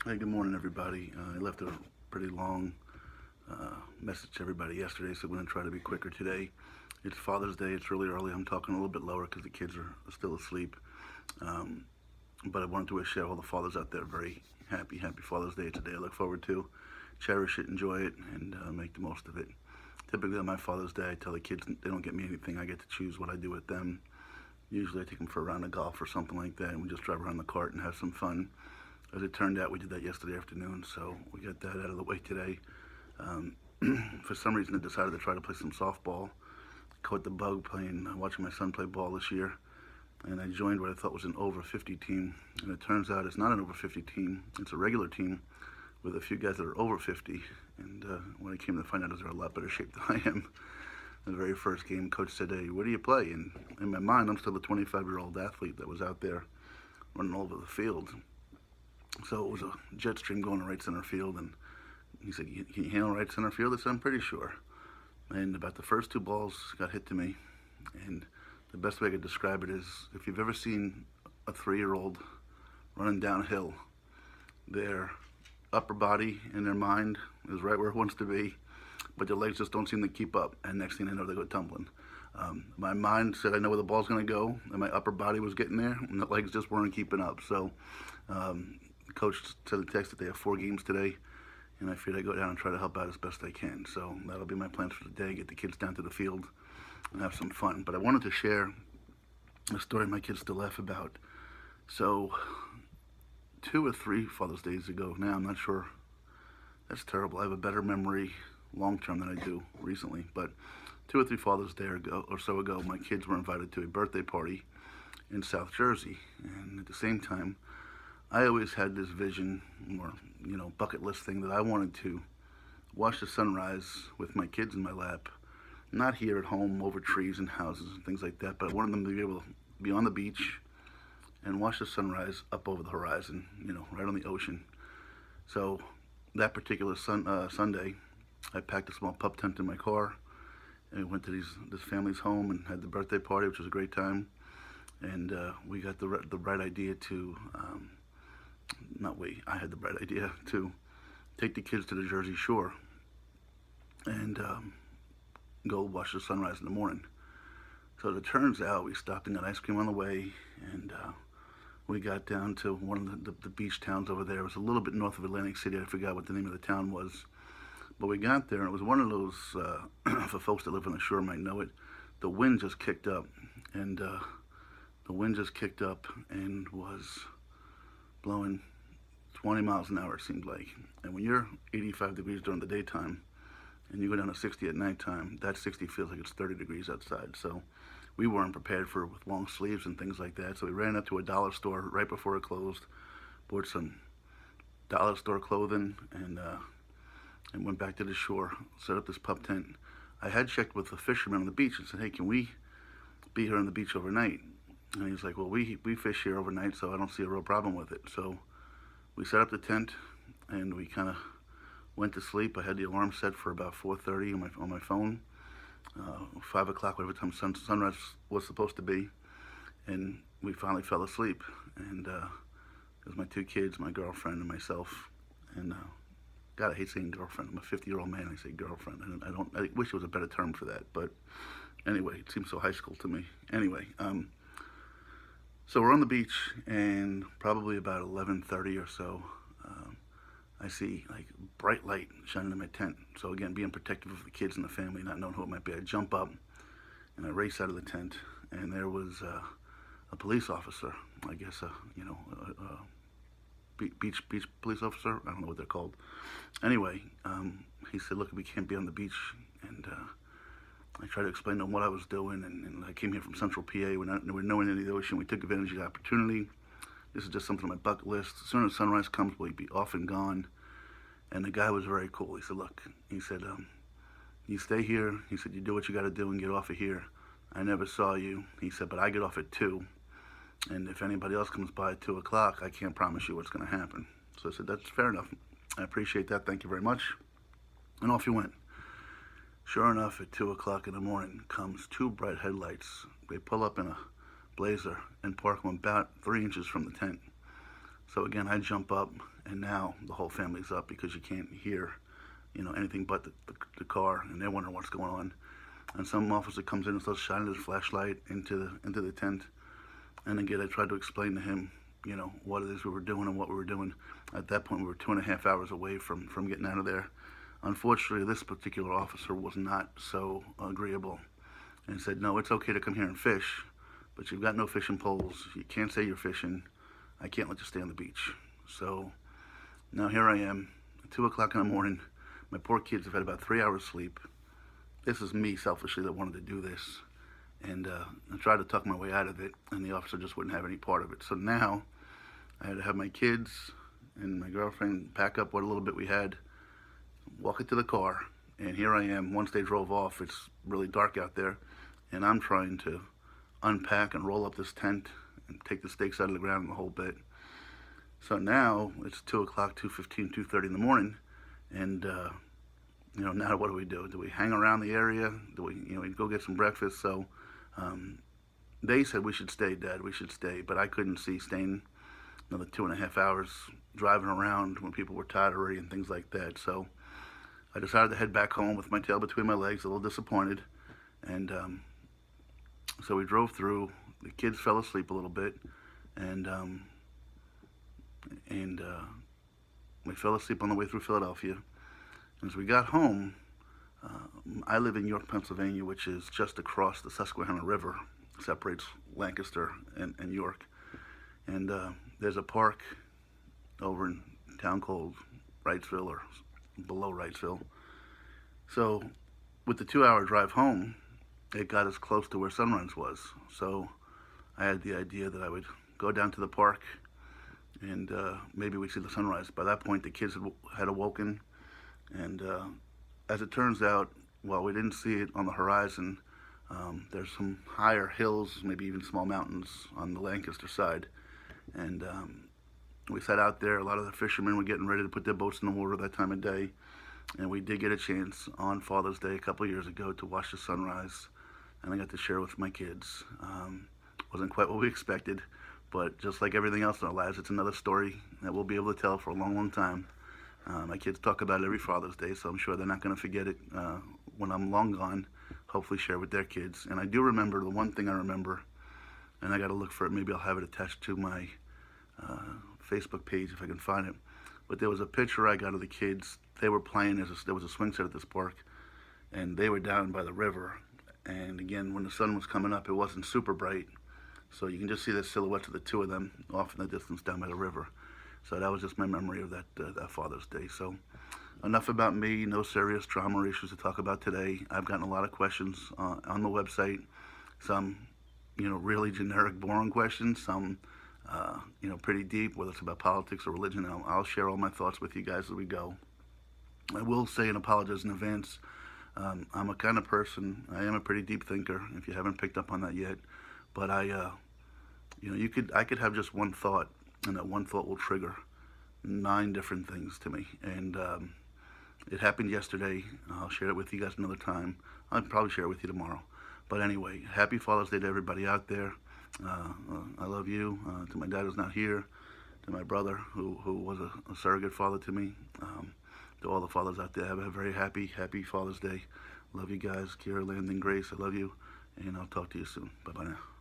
Hey, good morning, everybody. I left a pretty long message to everybody yesterday, so I'm going to try to be quicker today. It's Father's Day. It's really early. I'm talking a little bit lower because the kids are still asleep. Um, but I wanted to wish all the fathers out there a very happy Father's Day. It's a day I look forward to. Cherish it, enjoy it, and make the most of it. Typically on my Father's Day, I tell the kids they don't get me anything. I get to choose what I do with them. Usually I take them for a round of golf or something like that, and we just drive around the cart and have some fun. As it turned out, we did that yesterday afternoon, so we got that out of the way today. Um, for some reason, I decided to try to play some softball. Caught the bug playing, watching my son play ball this year, and I joined what I thought was an over 50 team. And it turns out it's not an over 50 team, it's a regular team with a few guys that are over 50. And when I came to find out, they're in a lot better shape than I am. The very first game, coach said, "Hey, where do you play?" And in my mind, I'm still a 25-year-old athlete that was out there running all over the field. So it was a jet stream going to right center field, and he said, "Can you handle right center field?" I said, "I'm pretty sure." And about the first two balls got hit to me, and the best way I could describe it is if you've ever seen a 3-year-old running downhill, their upper body and their mind is right where it wants to be, but their legs just don't seem to keep up, and next thing I know, they go tumbling. My mind said I know where the ball's going to go, and my upper body was getting there, and the legs just weren't keeping up. So um, coach sent a text that they have 4 games today, and I figured I'd go down and try to help out as best I can. So that'll be my plans for the day, get the kids down to the field and have some fun. But I wanted to share a story my kids still laugh about. So 2 or 3 Father's Days ago now, I'm not sure. That's terrible. I have a better memory long term than I do recently. But 2 or 3 Father's Day or so ago, my kids were invited to a birthday party in South Jersey. And at the same time, I always had this vision or, bucket list thing that I wanted to watch the sunrise with my kids in my lap. Not here at home over trees and houses and things like that, but I wanted them to be able to be on the beach and watch the sunrise up over the horizon, right on the ocean. So that particular Sunday, I packed a small pup tent in my car and we went to this family's home and had the birthday party, which was a great time. And we got the right idea to not we, I had the bright idea to take the kids to the Jersey Shore and go watch the sunrise in the morning. So as it turns out, we stopped and got ice cream on the way, and we got down to one of the beach towns over there. It was a little bit north of Atlantic City. I forgot what the name of the town was. But we got there, and it was one of those, for folks that live on the shore might know it, the wind just kicked up. And the wind just kicked up and was blowing 20 miles an hour, it seemed like. And when you're 85 degrees during the daytime and you go down to 60 at nighttime, that 60 feels like it's 30 degrees outside. So we weren't prepared for it with long sleeves and things like that. So we ran up to a dollar store right before it closed, bought some dollar store clothing, and went back to the shore, set up this pup tent. I had checked with the fisherman on the beach and said, "Hey, can we be here on the beach overnight?" And he's like, "Well, we fish here overnight, so I don't see a real problem with it." So we set up the tent and we kind of went to sleep. I had the alarm set for about 4:30 on my phone, 5 o'clock, whatever time sunrise was supposed to be, and we finally fell asleep. And it was my 2 kids, my girlfriend, and myself. And God, I hate saying girlfriend. I'm a 50-year-old man. I say girlfriend, and I wish there was a better term for that. But anyway, it seems so high school to me. Anyway, so we're on the beach, and probably about 11:30 or so, I see like bright light shining in my tent. So again, being protective of the kids and the family, not knowing who it might be, I jump up and I race out of the tent, and there was a police officer. I guess beach police officer. I don't know what they're called. Anyway, he said, "Look, we can't be on the beach," and I tried to explain to him what I was doing, and I came here from Central PA. We're nowhere near the ocean. We took advantage of the opportunity. This is just something on my bucket list. As soon as sunrise comes, we'll be off and gone. And the guy was very cool. He said, "Look," he said, "you stay here." He said, "You do what you got to do and get off of here. I never saw you." He said, "But I get off at 2. And if anybody else comes by at 2 o'clock, I can't promise you what's going to happen." So I said, "That's fair enough. I appreciate that. Thank you very much." And off he went. Sure enough, at 2 o'clock in the morning comes 2 bright headlights. They pull up in a Blazer and park them about 3 inches from the tent. So again, I jump up, and now the whole family's up because you can't hear, anything but the car, and they're wondering what's going on. And some officer comes in and starts shining his flashlight into the tent. And again, I tried to explain to him, what it is we were doing and what we were doing. At that point, we were 2.5 hours away from getting out of there. Unfortunately, this particular officer was not so agreeable and said, no, it's okay to come here and fish, but you've got no fishing poles. You can't say you're fishing. I can't let you stay on the beach. So now here I am, 2 o'clock in the morning. My poor kids have had about 3 hours sleep. This is me selfishly that wanted to do this. And I tried to tuck my way out of it, and the officer just wouldn't have any part of it. So now I had to have my kids and my girlfriend pack up what little bit we had, walk it to the car, and here I am. Once they drove off, it's really dark out there, and I'm trying to unpack and roll up this tent and take the stakes out of the ground and the whole bit. So now it's 2 o'clock, 2:15, 2:30 in the morning, and now what do? Do we hang around the area? Do we go get some breakfast? So they said we should stay, Dad, we should stay, but I couldn't see staying another 2.5 hours driving around when people were tired already and things like that. So I decided to head back home with my tail between my legs, a little disappointed. And so we drove through. The kids fell asleep a little bit, and we fell asleep on the way through Philadelphia. And as we got home, I live in York, Pennsylvania, which is just across the Susquehanna River, separates Lancaster and York. And there's a park over in a town called Wrightsville, or below Wrightsville. So with the 2-hour drive home, it got us close to where Sunrise was. So I had the idea that I would go down to the park and maybe we'd see the sunrise. By that point, the kids had awoken. And as it turns out, while we didn't see it on the horizon, there's some higher hills, maybe even small mountains on the Lancaster side. And we sat out there. A lot of the fishermen were getting ready to put their boats in the water that time of day. And we did get a chance on Father's Day a couple of years ago to watch the sunrise. And I got to share it with my kids. Wasn't quite what we expected, but just like everything else in our lives, it's another story that we'll be able to tell for a long, long time. My kids talk about it every Father's Day, so I'm sure they're not going to forget it when I'm long gone. Hopefully share with their kids. And I do remember, the one thing I remember, and I got to look for it, maybe I'll have it attached to my Facebook page if I can find it. But there was a picture I got of the kids. They were playing, there was a swing set at this park, and they were down by the river. And again, when the sun was coming up, it wasn't super bright. So you can just see the silhouettes of the two of them off in the distance down by the river. So that was just my memory of that Father's Day. So enough about me, no serious drama or issues to talk about today. I've gotten a lot of questions on the website. Some, really generic, boring questions. Some, pretty deep, whether it's about politics or religion. I'll share all my thoughts with you guys as we go. I will say and apologize in advance. I'm a kind of person, I am a pretty deep thinker, if you haven't picked up on that yet. But I could have just one thought, and that one thought will trigger 9 different things to me. And it happened yesterday. I'll share it with you guys another time. I'll probably share it with you tomorrow. But anyway, happy Father's Day to everybody out there. I love you. To my dad who's not here, to my brother who was a surrogate father to me, to all the fathers out there, have a very happy Father's Day. Love you guys. Kira, Landon, Grace, I love you. And I'll talk to you soon. Bye-bye now.